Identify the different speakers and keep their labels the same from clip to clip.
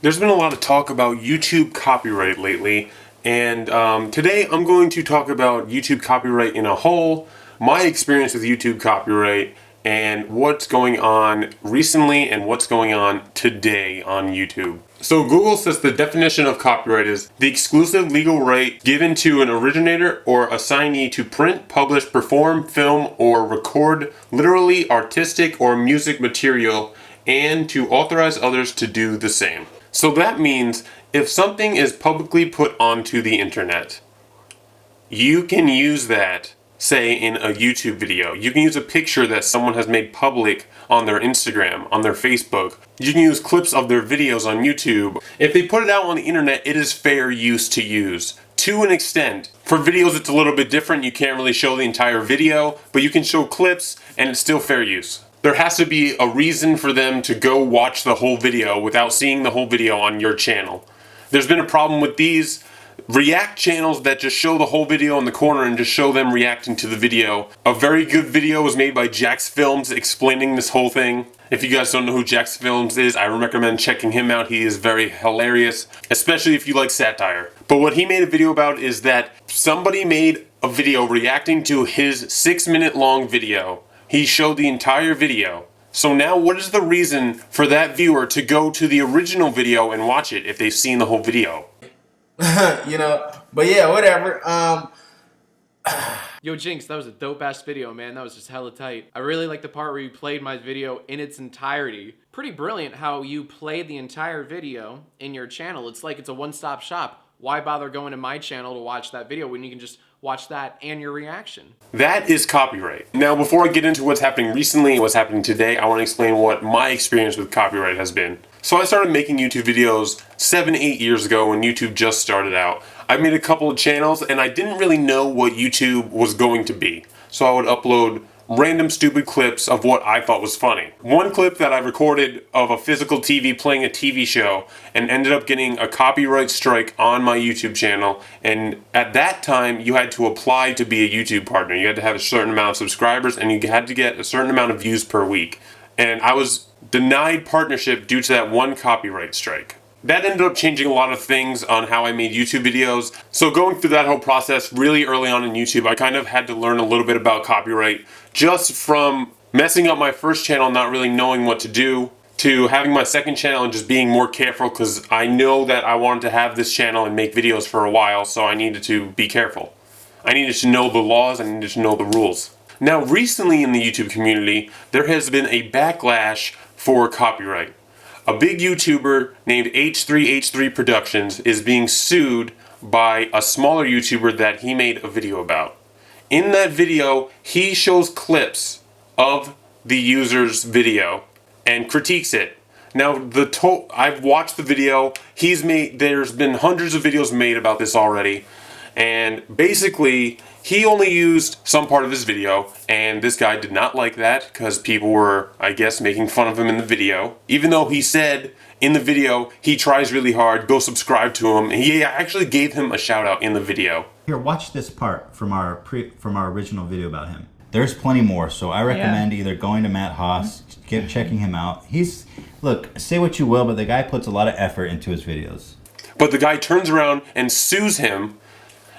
Speaker 1: There's been a lot of talk about YouTube copyright lately, and today I'm going to talk about YouTube copyright in a whole, my experience with YouTube copyright, and what's going on recently and what's going on today on YouTube. So Google says the definition of copyright is the exclusive legal right given to an originator or assignee to print, publish, perform, film, or record literally artistic or music material and to authorize others to do the same. So that means if something is publicly put onto the internet, you can use that, say in a YouTube video. You can use a picture that someone has made public on their Instagram, on their Facebook. You can use clips of their videos on YouTube. If they put it out on the internet, it is fair use to use. To an extent. For videos it's a little bit different. You can't really show the entire video, but you can show clips and it's still fair use. There has to be a reason for them to go watch the whole video without seeing the whole video on your channel. There's been a problem with these React channels that just show the whole video in the corner and just show them reacting to the video. A very good video was made by Jax Films explaining this whole thing. If you guys don't know who Jax Films is, I recommend checking him out. He is very hilarious, especially if you like satire. But what he made a video about is that somebody made a video reacting to his 6-minute long video. He showed the entire video. So now what is the reason for that viewer to go to the original video and watch it if they've seen the whole video?
Speaker 2: But yeah, whatever.
Speaker 3: Yo, Jinx, that was a dope-ass video, man. That was just hella tight. I really like the part where you played my video in its entirety. Pretty brilliant how you played the entire video in your channel. It's like it's a one-stop shop. Why bother going to my channel to watch that video when you can just watch that and your reaction?
Speaker 1: That is copyright. Now, before I get into what's happening recently and what's happening today, I want to explain what my experience with copyright has been. So I started making YouTube videos 7-8 years ago when YouTube just started out. I made a couple of channels and I didn't really know what YouTube was going to be. So I would upload random stupid clips of what I thought was funny. One clip that I recorded of a physical TV playing a TV show and ended up getting a copyright strike on my YouTube channel, and at that time you had to apply to be a YouTube partner. You had to have a certain amount of subscribers and you had to get a certain amount of views per week. And I was denied partnership due to that one copyright strike. That ended up changing a lot of things on how I made YouTube videos. So going through that whole process really early on in YouTube, I kind of had to learn a little bit about copyright just from messing up my first channel, not really knowing what to do, to having my second channel and just being more careful because I know that I wanted to have this channel and make videos for a while, so I needed to be careful. I needed to know the laws, I needed to know the rules. Now recently in the YouTube community, there has been a backlash for copyright. A big YouTuber named H3H3 Productions is being sued by a smaller YouTuber that he made a video about. In that video, he shows clips of the user's video and critiques it. Now, I've watched the video. There's been hundreds of videos made about this already. And basically, he only used some part of his video, and this guy did not like that because people were, I guess, making fun of him in the video. Even though he said in the video he tries really hard, go subscribe to him. He actually gave him a shout out in the video.
Speaker 4: Here, watch this part from our original video about him. There's plenty more, so I recommend either going to Matt Haas, checking him out. Look, say what you will, but the guy puts a lot of effort into his videos.
Speaker 1: But the guy turns around and sues him.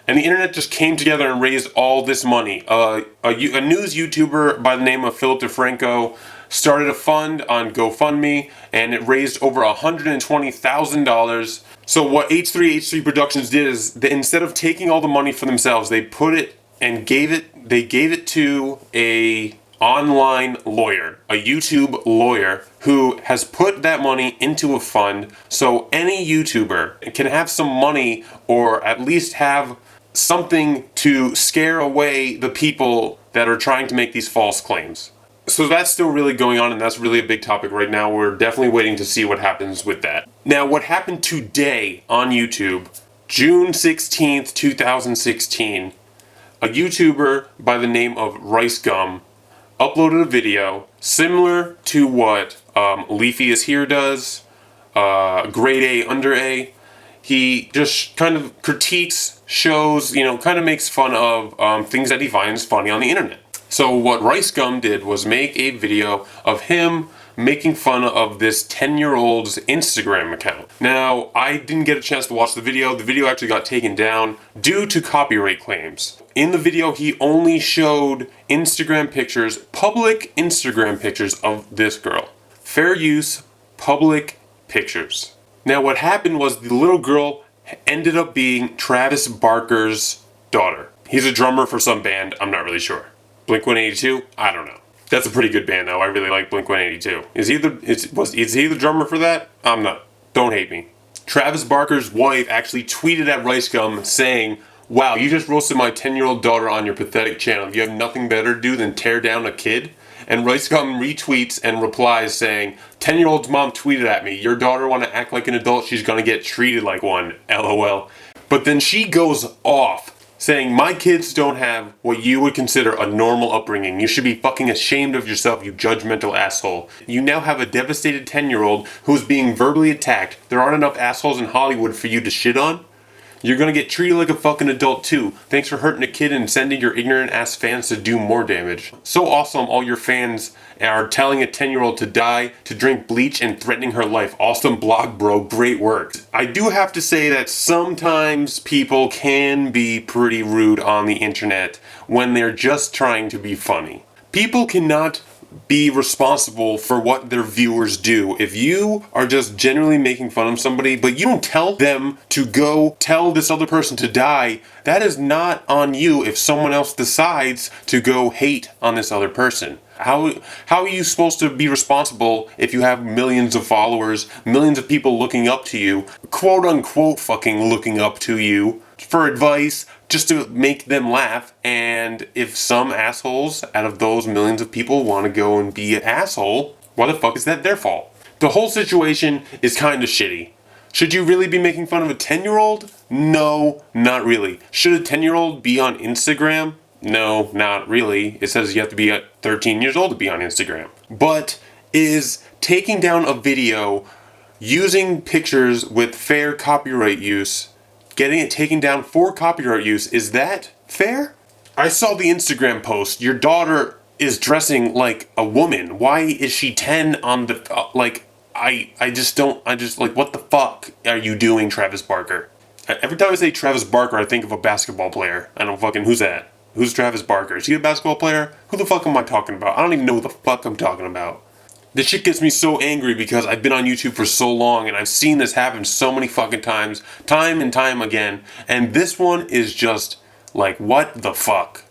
Speaker 1: And the internet just came together and raised all this money. A news YouTuber by the name of Philip DeFranco started a fund on GoFundMe, and it raised over $120,000. So what H3H3 Productions did is, instead of taking all the money for themselves, they put it and gave it to a online lawyer, a YouTube lawyer, who has put that money into a fund so any YouTuber can have some money, or at least have something to scare away the people that are trying to make these false claims. So that's still really going on, and that's really a big topic right now. We're definitely waiting to see what happens with that. Now, what happened today on YouTube, June 16th, 2016, a YouTuber by the name of Rice Gum uploaded a video similar to what Leafy is Here does, Grade A Under A. He just kind of critiques, shows, kind of makes fun of things that he finds funny on the internet. So what Rice Gum did was make a video of him making fun of this 10-year-old's Instagram account. Now, I didn't get a chance to watch the video. The video actually got taken down due to copyright claims. In the video, he only showed Instagram pictures, public Instagram pictures of this girl. Fair use, public pictures. Now, what happened was the little girl ended up being Travis Barker's daughter. He's a drummer for some band, I'm not really sure. Blink-182? I don't know. That's a pretty good band though, I really like Blink-182. Is he the drummer for that? I'm not. Don't hate me. Travis Barker's wife actually tweeted at RiceGum saying, "Wow, you just roasted my 10-year-old daughter on your pathetic channel. You have nothing better to do than tear down a kid?" And RiceGum retweets and replies saying, "10-year-old's mom tweeted at me, your daughter want to act like an adult, she's gonna get treated like one, LOL." But then she goes off saying, "My kids don't have what you would consider a normal upbringing. You should be fucking ashamed of yourself, you judgmental asshole. You now have a devastated 10-year-old who's being verbally attacked. There aren't enough assholes in Hollywood for you to shit on? You're gonna get treated like a fucking adult too. Thanks for hurting a kid and sending your ignorant ass fans to do more damage. So awesome all your fans are telling a 10-year-old to die, to drink bleach and threatening her life. Awesome blog, bro. Great work." I do have to say that sometimes people can be pretty rude on the internet when they're just trying to be funny. People cannot be responsible for what their viewers do. If you are just generally making fun of somebody, but you don't tell them to go tell this other person to die, that is not on you if someone else decides to go hate on this other person. How are you supposed to be responsible if you have millions of followers, millions of people looking up to you, quote unquote fucking looking up to you for advice just to make them laugh? And if some assholes out of those millions of people want to go and be an asshole, why the fuck is that their fault? The whole situation is kind of shitty. Should you really be making fun of a 10-year-old? No, not really. Should a 10-year-old be on Instagram? No, not really. It says you have to be 13 years old to be on Instagram. But is taking down a video using pictures with fair copyright use, getting it taken down for copyright use, is that fair? I saw the Instagram post. Your daughter is dressing like a woman. Why is she 10 on the, I just what the fuck are you doing, Travis Barker? Every time I say Travis Barker, I think of a basketball player. I don't fucking, who's that? Who's Travis Barker? Is he a basketball player? Who the fuck am I talking about? I don't even know what the fuck I'm talking about. This shit gets me so angry because I've been on YouTube for so long and I've seen this happen so many fucking times, time and time again. And this one is just like, what the fuck?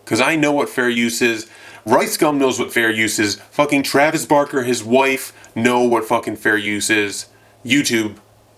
Speaker 1: Because I know what fair use is. RiceGum knows what fair use is. Fucking Travis Barker, his wife, know what fucking fair use is. YouTube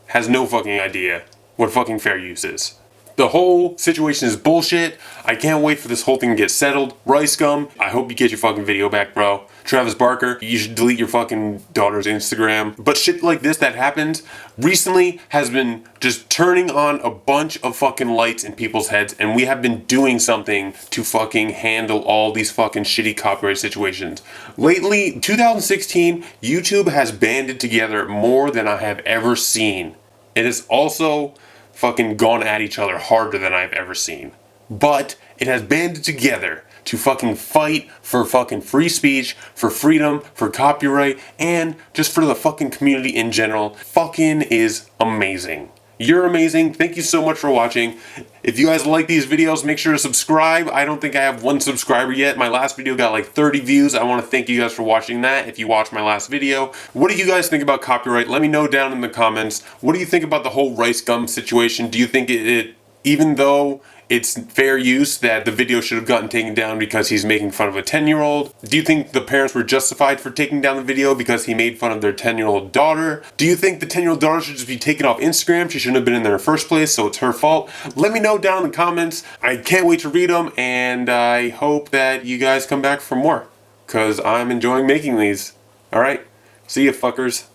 Speaker 1: has no fucking idea what fucking fair use is. The whole situation is bullshit. I can't wait for this whole thing to get settled. RiceGum, I hope you get your fucking video back, bro. Travis Barker, you should delete your fucking daughter's Instagram. But shit like this that happens recently has been just turning on a bunch of fucking lights in people's heads, and we have been doing something to fucking handle all these fucking shitty copyright situations. Lately, 2016, YouTube has banded together more than I have ever seen. It has also fucking gone at each other harder than I've ever seen. But it has banded together to fucking fight for fucking free speech, for freedom, for copyright, and just for the fucking community in general. Fucking is amazing. You're amazing. Thank you so much for watching. If you guys like these videos, make sure to subscribe. I don't think I have 1 subscriber yet. My last video got like 30 views. I want to thank you guys for watching that. If you watched my last video, what do you guys think about copyright? Let me know down in the comments. What do you think about the whole RiceGum situation? Do you think it even though it's fair use, that the video should have gotten taken down because he's making fun of a 10-year-old? Do you think the parents were justified for taking down the video because he made fun of their 10-year-old daughter? Do you think the 10-year-old daughter should just be taken off Instagram? She shouldn't have been in there in the first place, so it's her fault? Let me know down in the comments. I can't wait to read them, and I hope that you guys come back for more, because I'm enjoying making these. Alright, see ya, fuckers.